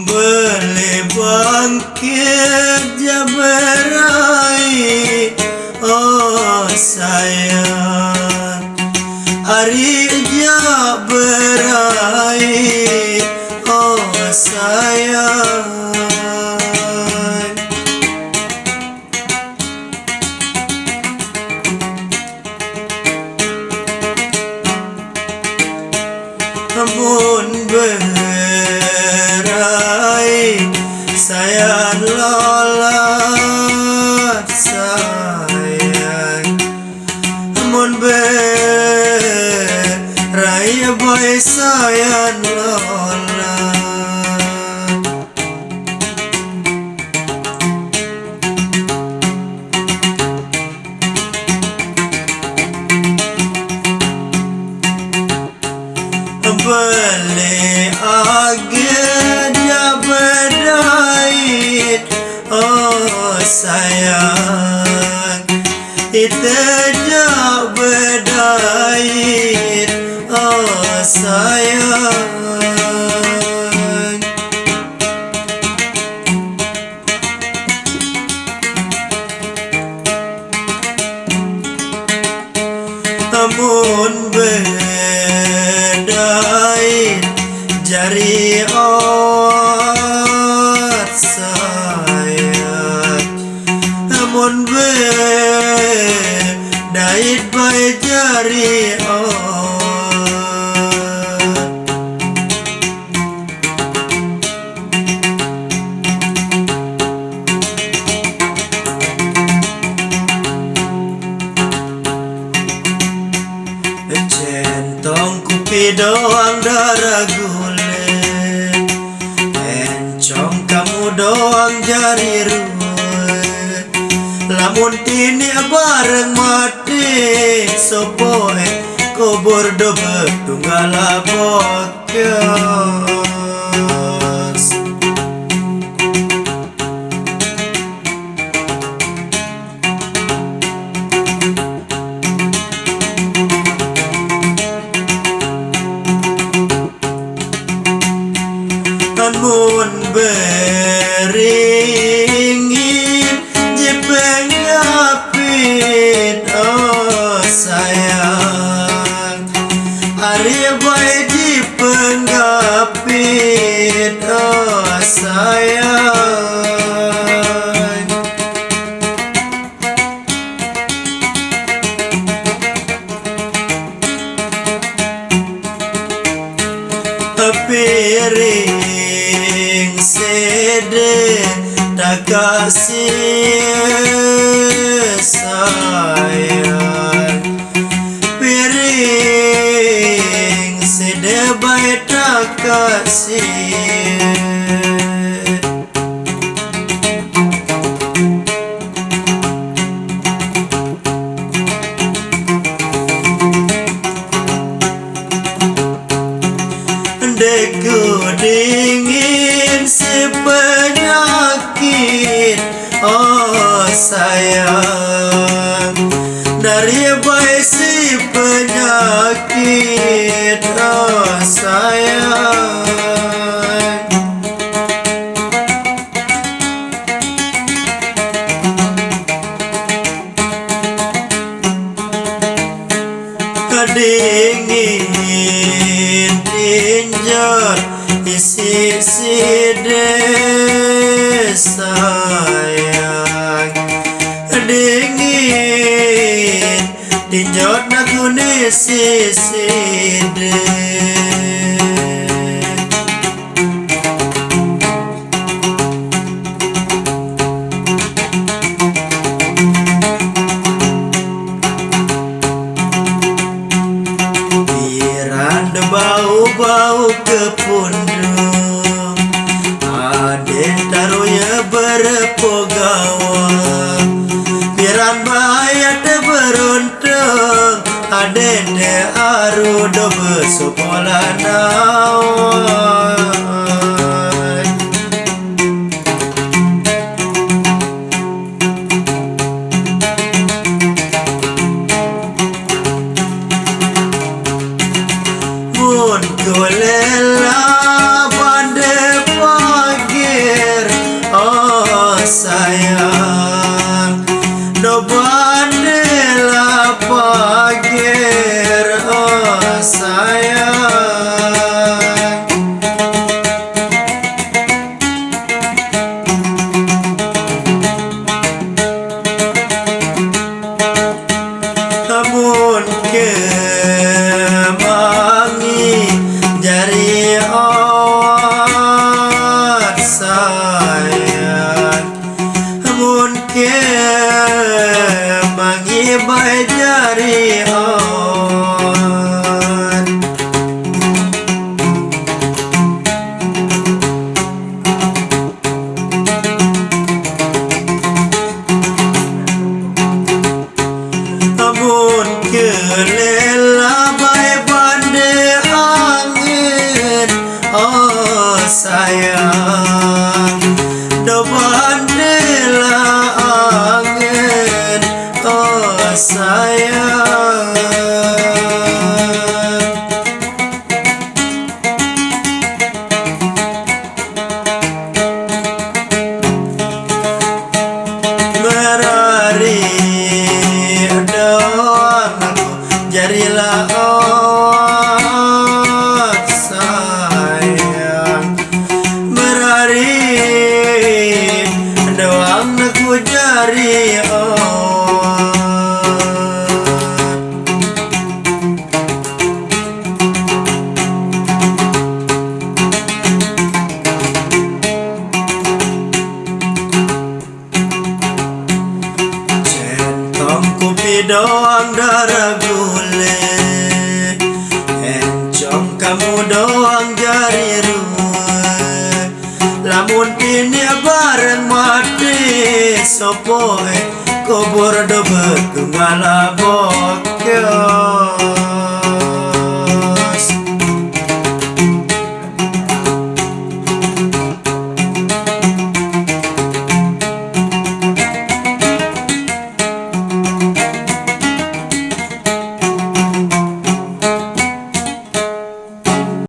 Boleh bangkit ya berai, oh sayang. Hari ja berai, oh sayang. Namun berai sayang lolat sayang. Namun berai boy sayang lolat. Boleh agen ya berdait, oh sayang. Itejak berdait, oh sayang. Namun bedai jari ot sayang. Namun bedai baik jari ot. Centong kupi doang darah gule, encong kamu doang jari ruwe. Lamun tini bareng mati sopoe kubur do betunggal bokas. Namun beringin jepeng ngapit, oh sayang. Hari baik jepeng ngapit, oh sayang. Piring sede tak kasih sayang. Piring sede baik tak kasih. Deku dingin si penyakit, oh sayang. Dari baik si penyakit, oh sayang. Kedingin tinjot isi side sayang. Dingin tinjot naku isi side. Bau-bau kepundung, aden taruhnya berpogawa. Piran bayat beruntung, aden de aru do bersekolah nawan. Kulela bande pagi sayang do bandela angin oh sayang. Merari doang aku jarilah oh sayang. Merari doang aku jari oh. Centong kupi doang darah gule, encong kamu doang jari ruwe. Lamun ini bareng mati sopoe kubur do betunggal abok